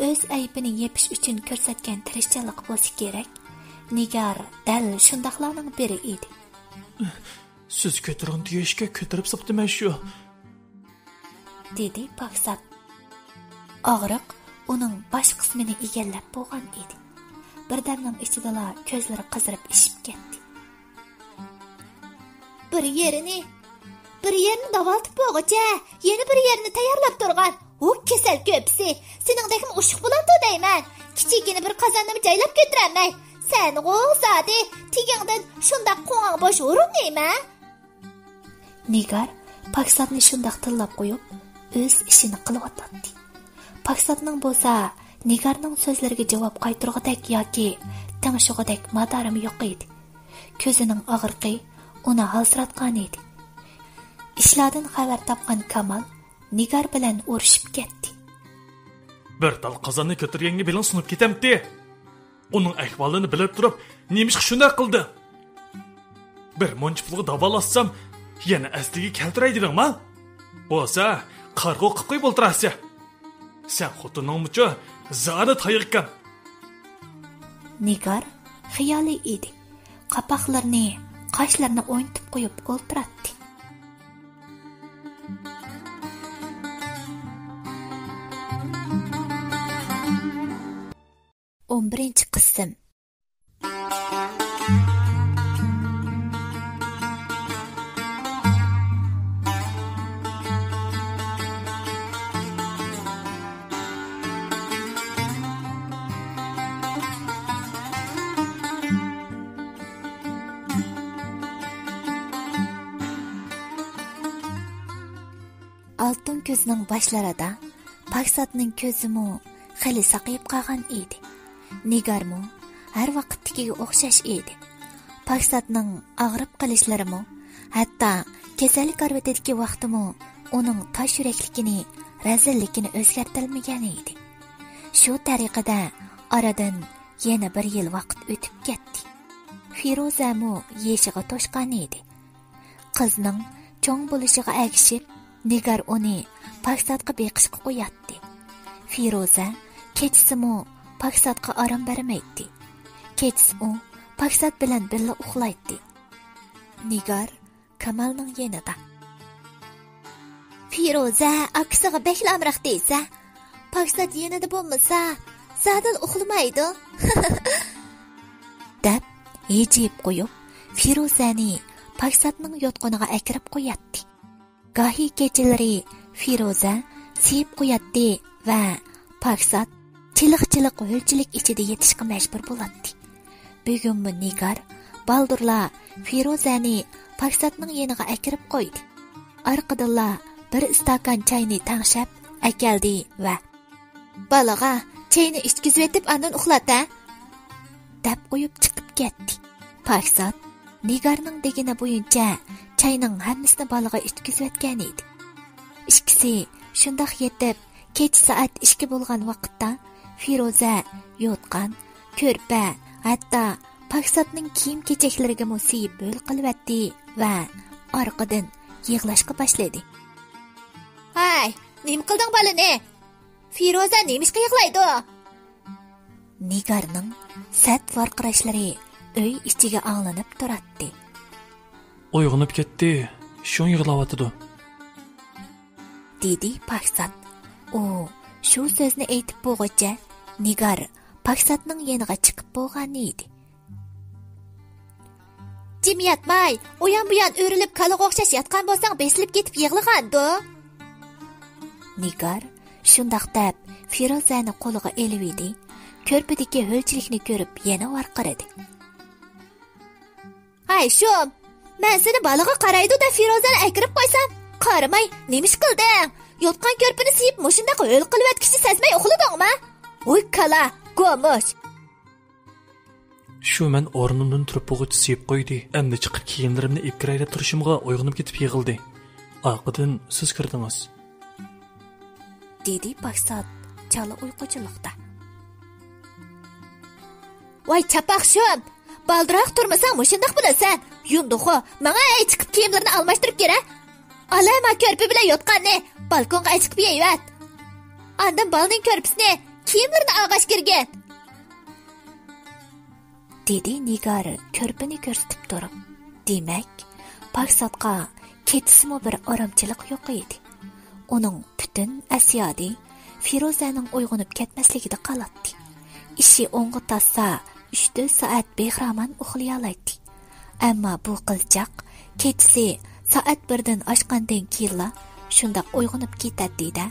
o'z aybini yepish uchun ko'rsatgan tirishchilik bo'lsa kerak. Nigar dal shundaqlarning biri edi. Siz ko'tiring deyishga ko'tirib sibdiman shu. Dedi Paksat. Og'riq uning bosh qismini egallab bo'lgan edi. Birdamning ichida ko'zlari qizarib ishib ketdi. Bir yerini davoltib bo'g'icha, yana bir yerini tayyorlab turgan. U kasal ko'psi. Seningdekmi ushiq bo'ladi deyman. Kichikini bir qozonni joylab ko'tiraman. Sen g'o'zadi tigingdan shundoq qo'ng'ang bosh urinmayma. Nigar Paksatni shundoq tillab qo'yib, o'z ishini qilib o'tadi. Paksatning bo'lsa, Nigarning so'zlariga javob qaytarg'idek yoki tingshig'idek madorimi yo'q edi. Ko'zining og'riqi uni halsiratgan edi. Ishlardan xabar topgan Kamal Nigar bilan urushib ketdi. Bir tal qozonni ko'targanga bilan sunib ketamdi. Uning ahvolini bilib turib, nemish shunday qildi. Bir muncha pulga davolatsam, yana asliga keltiraydiringmi? Bo'lsa, qarg'u qilib qo'yib o'ltirasiz. Sen xotiningmicha zada tayirkan. Nigar xiyoli edi. Qapoqlarni, qoshlarini o'yintib qo'yib o'ltiradi. 11-qism. Altın ko'zning boshlarida Paksatning ko'zimi xili saqayib qolgan edi. Nigarmu har vaqtdagiga o'xshash edi. Paksatning og'rib qolishlari, hatto kasallik arvatidagi vaqtimi uning tosh yurakligini, razilligini o'zgartirmagan edi. Shu tariqada oradan yana bir yil vaqt o'tib ketdi. Firozamu yeshiga to'shgan edi. Qizning cho'ng bo'lishiga agishib, Nigar uni Paksatga beqishga qo'yatdi. Firoza kechsimi Paksatga orom bermaydi. Kechsi u Paksat bilan birga uxlaydi. Nigar Kamalning yanida. Firoza aksiga beklamroq deysa, Paksat yanida bo'lmasa, zadil uxlamaydi. deb yejib qo'yib, Firozani Paksatning yotqoniga akirib qo'yatdi. Gahi kechalari Firoza siyib qo'yatdi va Paksat chiliq-chiliq o'lchilik ichida yetishga majbur bo'ladi. Bugunmi Nigar baldurla Firozani Paksatning yeniga akirib qo'ydi. Orqadan bir istakan chayni tangshab akaldi va balaga chayni ichkizib etib andan uxlata deb qo'yib chiqib ketdi. Paksat Nigarning degani bo'yicha chayning hammasini balaga ichkizib etgan edi. Ikkisi shundoq yetib, kech soat 2 bo'lgan vaqtda Firoza yotgan, ko'rpa, hatto Paksatning kiyim-kechaklariga musiyib bo'l qilibdi va orqadan yig'lashga boshladi. "Hay, nima qilding balani? Firoza nimishqa yig'laydi?" Nigarning sat varqirashlari uy ichiga anglanib turadi. Uyg'onib ketdi, shu yig'layotdi. Dedi Paksat. U shu so'zni aytib bo'g'icha Nigar Paksatning yeniga chiqib bo'lgan edi. "Jim yatmay, uyan-buyan o'rilib kalaga o'xshash yotgan bo'lsang, besilib ketib yig'lag'andi." Nigar shundoq deb Firozani qo'liga elib edi. Ko'rpadagi ho'lchilikni ko'rib yana varqiradi. "Hay shum, men seni baliga qaraydi-da Firozani akirib qo'ysam, qaramay, nima ish qilding? Yotgan ko'rpini siyib, mushundaq ho'l qilib kishi sezmay uxladingmi? Voy kala, go'mush." Shu men o'rnimdan turib bo'g'ich siyib qo'ydi. Endi chiqib kiyimlarimni ipkiray deb turishimga uyg'onib ketib yig'ildi. Orqadan siz kirdingiz. Dedi Paksat chala uyquchilikda. Voy chapaqshim, baldiroq turmasang mushundaq bo'lasan. Yunduxo, menga chiqib kiyimlarni almashtirib kera. Alama ko'rpi bilan yotganni balkonga chiqib yeyivat. Andan balning ko'rpisini kiyimlarni og'ash kirgan. Dedi Nigar ko'rpini ko'rsatib turib. Demak, Paksatga ketisimi bir oromchilik yo'q edi. Uning butun asiyodi Firozaning uyg'onib ketmasligida qolatdi. Ishi o'ng'i tassa 3-4 soat behraman uxlay oladi. Ammo bu qilchaq kechasi soat 1dan oshgandan keyin shundoq uyg'onib ketadi-da,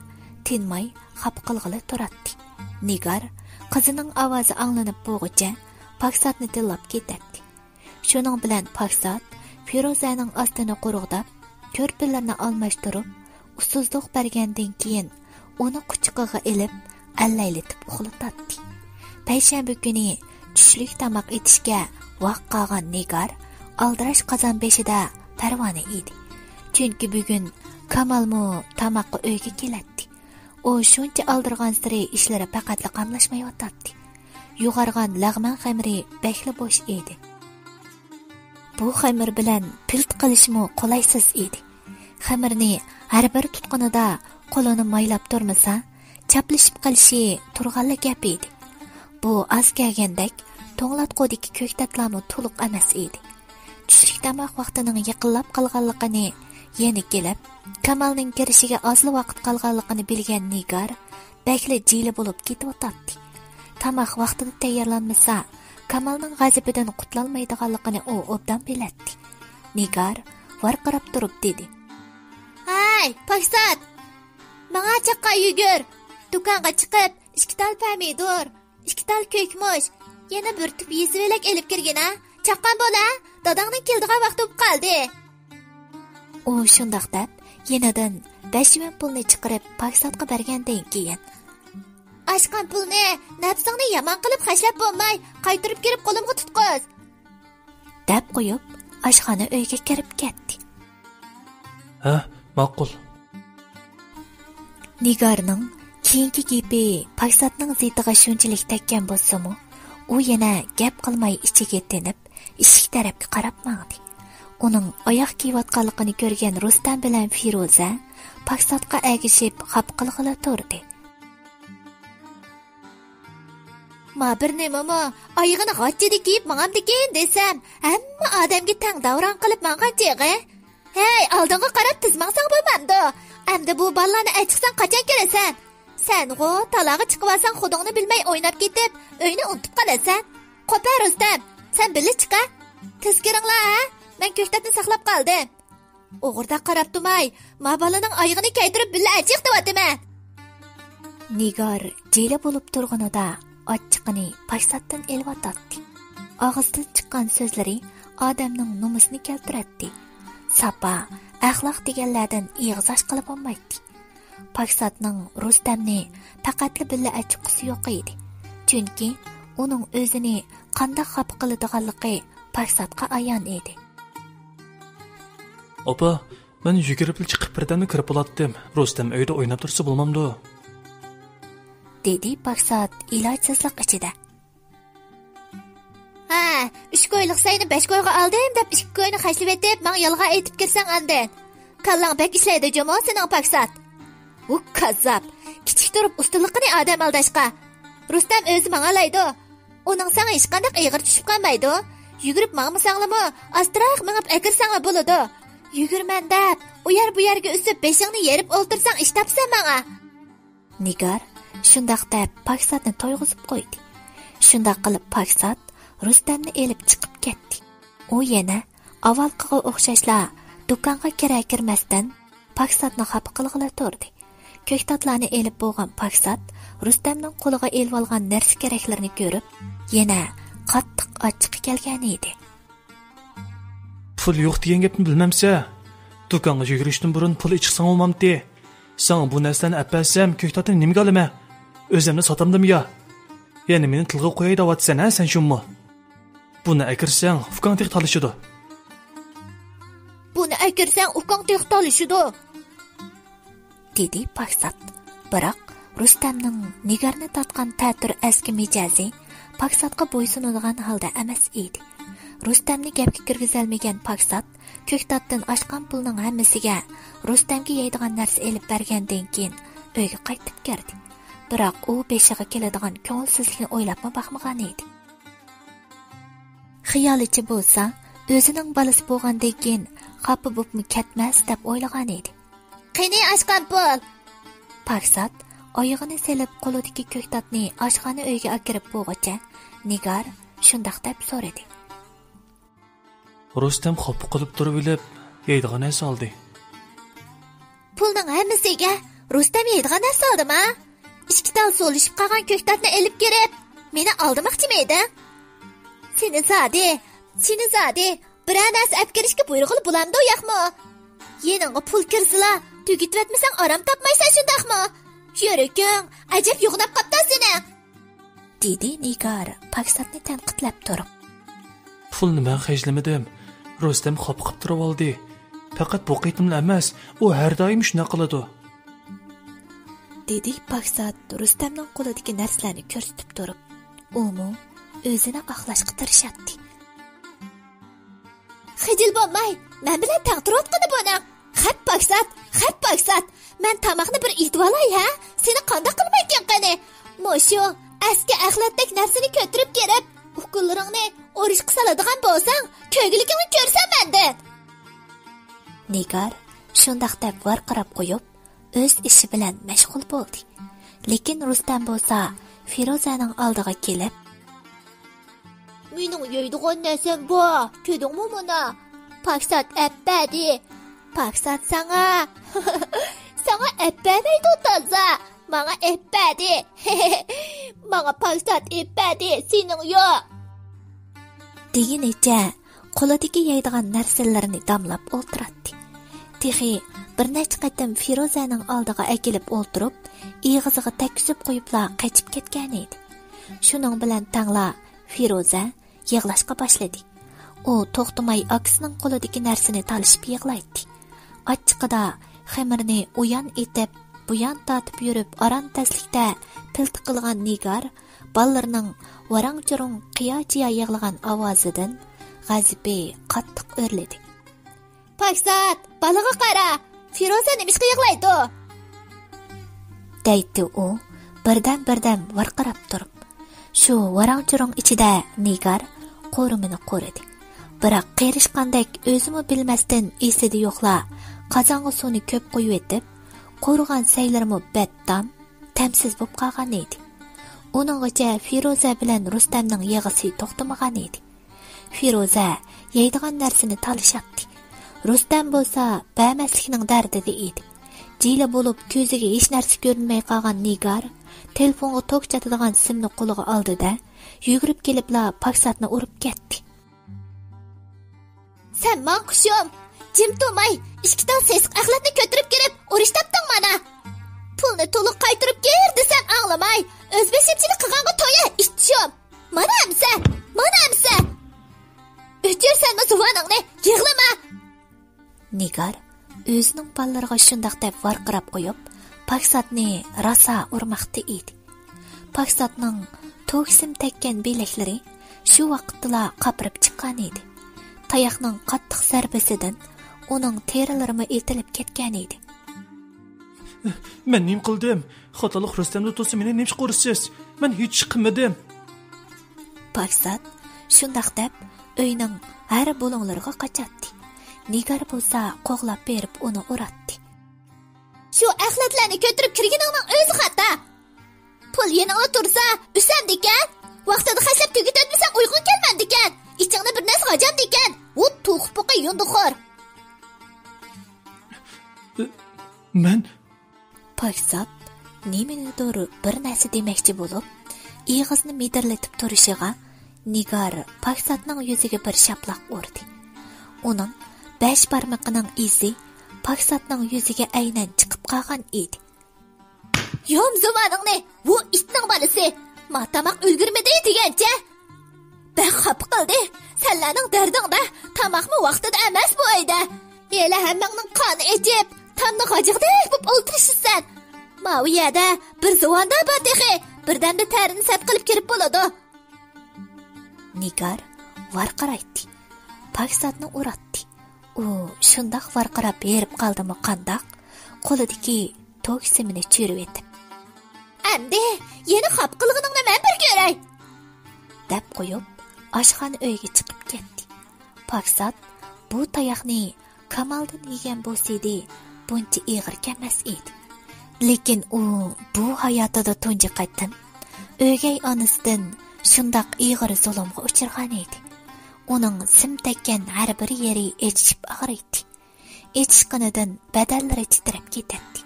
tinmay xap qilg'ili turadi. Nigar qizining ovozi anglanib bo'g'icha Paksatni tillab ketadi. Shuning bilan Paksat Firozaning ostini qo'rg'dab, ko'rpalarni almashtirib, usuzlik bergandan keyin uni quchog'iga ilib, allaylatib uxlatadi. Payshanba kuni tushlik tamoq etishga vaqt qolgan Nigar aldirash qozon beshida parvona edi. Chunki bugun Kamalmu tamoqqa uyga keladi. U shuncha aldirgan siri ishlari faqat qamlashmay yotadi. Yuqargan lag'man xamiri bekli bo'sh edi. Bu xamir bilan pilt qilishmi qolaysiz edi. Xamirni har bir tutqanida qo'lini maylab turmasa, chaplashib qilishi turg'anli gap edi. Bu az kelgandek to'nglatqodagi ko'ktatlarni to'liq emas edi. Tushlik tamoq vaqtining yaqinlab qolganligini yana kelib, Kamalning kirishiga ozli vaqt qolganligini bilgan Nigar bekli jili bo'lib ketib o'tadi. Tamoq vaqtida tayyorlanmasa, Kamalning g'azabidan qutulolmaydiganligini u obdan biladi. Nigar varqirab turib dedi: "Hay, Paksat! Menga chaqqa yugur. Do'konga chiqib, 2 tal pomidor, 2 tal ko'kmush, yana bir tub yezvelak elib kirgin ha. Chaqqan bo'la, dadangning keldigan vaqti bo'lib qoldi." U shundoq deb, yenadan 5 yuan pulni chiqarib Paksatga bergandan keyin: "Ashqan pulni nafsingni yomon qilib xashlab bo'lmay, qaytirib kirib qo'limga tutqoz." deb qo'yib, oshxona uyga kirib ketdi. "Ha, ma'qul." Nigarning keyingi gapi Paksatning zetiga shunchalik tekkan bo'lsa-mu, u yana gap qilmay ichiga tenib, eshik tarafga qarab mangdi. Uning oyoq kiyayotganligini ko'rgan Rustam bilan Firoza Paksatga agishib xap qilg'ila turdi. "Ma bir nima, oyog'ini g'ochchida kiyib mang'amdikin desam, hamma odamga tang davron qilib mang'anchig'i? Hey, oldinga qarab tizmangsang bo'lmamdi. Endi bu ballarni aytsan qachon kelasan? Sen-g'o talog'i chiqib olsang, xudongni bilmay o'ynab ketib, uyni unutib qolasan. Qo'pa Rustam, sen billi chiqa. Tezkiringlar, ha? Men ko'ktatni saqlab qoldim. O'g'irda qarab turmay, ma balaning oyog'ini kaytirib billa achiq deyapman." Nigar jela bo'lib turganida ochiqini Paksatdan elvatadi. Og'izdan chiqqan so'zlari odamning nomusini keltiradi. Sapa, axloq deganlardan ig'zash qilib olmaydi. Paksatning Rustamni faqatli billa achiqisi yo'q edi. Chunki uning o'zini qanday xap qiladiganligi Paksatga ayon edi. "Opa, men yugurib chiqib birdamni kirib olatdim. Rustam uyda o'ynab tursa bo'lmamdi?" dedi Paksat ilojsizlik ichida. "Ha, 3 ko'yliq sayni 5 ko'yga oldim deb 2 ko'yni xashlab etib, men yolg'a aytib kirsang andan. Kallang bek ishlaydi jamo sening Paksat. U kazzab. Kichik turib ustunligini odam aldashqa. Rustam o'zi menga alaydi. Uning senga hech qanday ig'ir tushib qolmaydi. Yugurib mangmisanglimi, astroq mengib akirsang bo'ladi. Yugurman deb, u yer bu yerga usib beshingni yerib o'ltirsang ish topsan menga." Nigar shundoq deb Paksatni to'yg'izib qo'ydi. Shundoq qilib Paksat Rustamni elib chiqib ketdi. U yana avvalqiga o'xshashla do'konga kirmasdan Paksatni xafa qilg'ila turdi. Ko'ktatlarni elib bo'lgan Paksat Rustamning qo'liga elib olgan narsa keraklarini ko'rib, yana qattiq ochiq kelgan edi. "Pul yo'q degan gapni bilmamsa, do'konga yugurishdan burun pul ichsang olmamdi. Sen bu narsani apasam, ko'ktatni nimaga olaman? O'zimni sotamdim yo? Yana meni tilga qo'yay deyapsan, ha, sen shunmi?" Buni akirsang, ukangdek talishidi. Buni akirsang, ukangdek talishidi. Dedi Paksat. Biroq Rustamning Nigarni tatgan ta'tir eski mijazi Paksatga bo'ysunadigan holda emas edi. Rustamni gapga kirgizolmagan Paksat ko'ktatdan oshgan pulning hammasiga Rustamga yeydigan narsa elib bergandan keyin uyga qaytib keldi. Biroq u beshiga keladigan ko'ngilsizlikni o'ylabmi baxmagan edi. Xiyolichi bo'lsa, o'zining bolasi bo'lgandan keyin xafa bo'libmi ketmas deb o'ylagan edi. "Qani oshgan pul?" Paksat oyog'ini selib qo'lidagi ko'ktatni oshxona uyga akirib bo'lgacha Nigar shundoq deb so'radi. Rustam xafa qilib turib bilib, yeydigan narsa oldi. Pulning hammasiga Rustam yeydigan narsa oldimi? Ishkidan so'lishib qolgan ko'ktatni elib kelib, meni oldirmoqchimi edi? Seni zodi, biror narsa olib kelishga buyrug'il bulamdi u yoqmi? Yeningga pul kirsila, tugitib etmasang orom topmaysan shundaqmi? Yuraging ajab yo'g'nab qopti seni. Dedi Nigar Paksatni tanqidlab turib. Pulni men xajlamadim. Rustam xafa qilib turib oldi. Faqat bu qitimli emas, u har doim shuna qiladi. Dedi Paksat Rustamning qo'lidagi narsalarni ko'rsatib turib, u o'zini oqlashga tirishadi. Xijil bo'lmay, men bilan taqdirotqini buni. Xat Paksat, men tamoqni bir idvolay ha? Seni qanday qilmaykan qani? Mosho aski axlatdek narsani ko'tirib kelib, uqullaringni o'rishqa soladigan bo'lsang, ko'gligingni ko'rsam mendan. Nigar shundaq deb varqirab qo'yib, o'z ishi bilan mashg'ul bo'ldi. Lekin Rustam bo'lsa, Firozaning oldiga kelib, "Mening yeydigan narsam bor, ko'rdingmi buni? Paksat appadi. Paksat sana appadi toza. Menga appadi. Menga Paksat appadi, sening yo'q." Degenicha qo'lidagi yeydigan narsalarni damlab o'tiradi. Texi bir necha qatam Firozaning oldiga akilib o'ltirib, ig'ziga takkizib qo'yibla qochib ketgan edi. Shuning bilan tangla Firoza yig'lashga boshladi. U to'xtamay akasining qo'lidagi narsani talishib yig'laydi. Achchiqida xamirni uyan etib, buyan tatib yurib, aran taslikda tilti qilgan Nigar ballarning varang-churung qiyochiya yig'lagan ovozidan g'azibi qattiq o'rladi. "Paksat, balaga qara, Firoza nimishqa yig'laydi?" deydi u birdan varqirab turib. Shu varang-churung ichida Nigar qo'rimini qo'ridi. Biroq qerishqandek o'zimi bilmasdan esida yo'qla, qozonga suvni ko'p qo'yib etib, qo'rg'an saylarimi battam, tamsiz bo'lib qolgan edi. Uninggacha Firoza bilan Rustamning yig'isi to'xtamagan edi. Firoza yeydigan narsani talishadi. Rustam bo'lsa ba'maslikning dardida edi. Jila bo'lib ko'ziga hech narsa ko'rinmay qolgan Nigar telefonga tok chatadigan simni qo'liga oldida yugurib kelibla Paksatni urib ketdi. "Sen man qushim, jim to'may, ishkidan sesiq axlatni ko'tirib kelib, urish topding mana. Pulni to'liq qaytirib kel desam anglamay, o'zbekchilik qilganga to'ya ishchim. Mana amsa. O'chirsan zuvaningni, yig'lama." Nigar o'zining ballariga shundaq deb varqirab qo'yib, Paksatni rasa urmoqda edi. Paksatning to'ksim tekkan belaklari shu vaqtda qapirib chiqqan edi. Tayoqning qattiq zarbasidan uning terilarimi etilib ketgan edi. "Men nim qildim? Xotoliq Rustamni to'sa meni nimsh qo'rsiz? Men hech qilmadim." Paksat shundaq deb uyning har bo'lonlariga qochadi. Nigar bo'lsa qo'g'lab berib uni uratdi. "Shu axlatlarni ko'tirib kirganingning o'zi xata. Pul yana o'tirsa, usam dekan, vaqtida xaslab tugit etmasang uyg'un kelmadi dekan. Ichingda bir narsa g'ajam dekan. U to'xpoqa yunduxor." Men Paksat nimanidir bir narsa demoqchi bo'lib, ig'izni midirlatib turishiga Nigar Paksatning yuziga bir shaplaq urdi. Uning 5 barmoqining izi Paksatning yuziga aynan chiqib qolgan edi. "Yom zamoningni, bu itning balasi, matamaq ulgurmadi degancha. Bak xap qildi. Senlarning dardingda tamoqmi vaqtida emas bu oyda. Yela hammangning qoni etib, tamni g'ajiqdek bo'lib o'ltirishsan. Mavi yerda bir zuvonda bor texi, birdanda tarini sat qilib kirib bo'ladi. Nigar varqiraydi. Paksatni uratdi. U shundoq varqirab berib qoldimi qandoq? Qo'lidagi tok simini chirib etib. Endi yeni xap qilganingni men bir ko'ray. Deb qo'yib, oshxona uyga chiqib ketdi. Paksat bu tayoqni Kamaldan yegan bo'lsa-da, buncha ig'ir emas edi. Lekin u bu hayotida tunji qaytdan o'gay onasidan shundoq ig'ir zulmga uchirgan edi. Uning sim tekkan har bir yeri echishib og'riydi. Echishqinidan badallari titrab ketadi.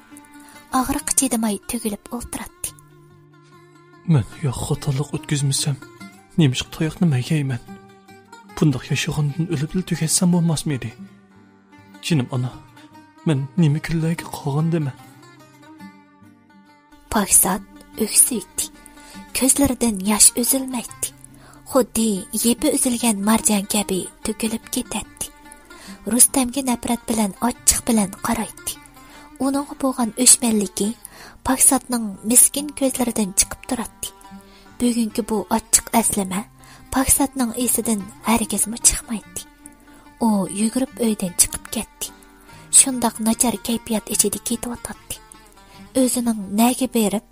Og'riq chidamay tugilib o'ltiradi. Men yo xatolik o'tkazmasam, nemish tayoqni magayman. Bundoq yashagandan o'lib tugatsam bo'lmasmidi? Jinim ana, men nima kunlarga qolgandimi? Paksat öksüydü. Ko'zlaridan yosh uzilmaydi. Xuddi yepi uzilgan marjon kabi to'kilib ketadi. Rustamga nafrat bilan ochiq bilan qaraydi. Uning bo'lgan o'shmanligi Paksatning miskin ko'zlaridan chiqib turadi. Bugungi bu ochiq aslama Paksatning esidan hargizmi chiqmaydi. U yugurib uydan chiqib ketdi. Shundoq nachar kayfiyat ichida ketayotdi. O'zining nega berib,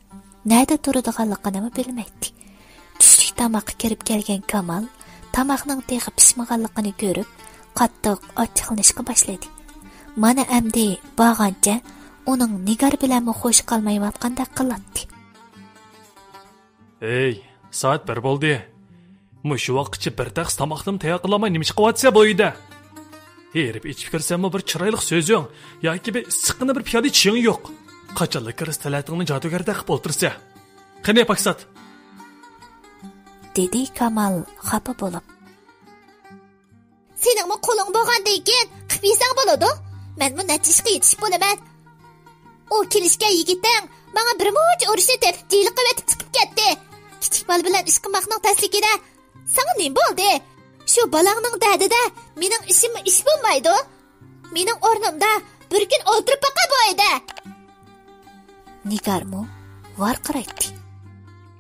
nada turadiganligini bilmaydi. Tushlik tamoqqa kirib kelgan Kamal tamoqning texi pishmaganligini ko'rib, qattiq ochiqlanishga boshladi. Mana endi bag'ancha uning Nigar bilan xo'sh qolmayotgandek qiladi. Ey, soat 1 bo'ldi. Mushu vaqtcha bir tax tamoqni tayyorlamay nima qilyapsa bu uyda? Herib ichib kirsammi bir chiroyli so'zing yoki bir issiqni bir piyola ichishing yo'q. Qachonlar kiris talatingni jodugarda qilib o'tirsa. Qani Paksat? Dedi Kamal xafa bo'lib. Seningmi qo'ling bo'lgandan keyin qilib yesang bo'ladi. Men bu natijga yetishib bo'laman. O kelishgan yigiting menga bir muncha urushni tepib jiyli qilib chiqib ketdi. Kichik bola bilan ish qilmoqning tasligida sana nima bo'ldi? Shu balangning dardida mening ishimmi ish bo'lmaydi. Mening o'rnimda bir kun o'tirib baqa bo'ydi. Nigarmi varqiraydi.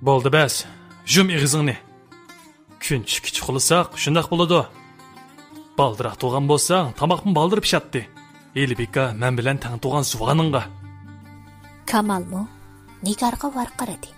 Bo'ldi bas. Jum ig'izingni. Kunchi kichik qilsak, shundoq bo'ladi. Baldiroq tug'an bo'lsang, tamoqni baldir pishadi. Elbeka men bilan tang tug'an suvaninga. Kamalmi Nigarga varqiradi.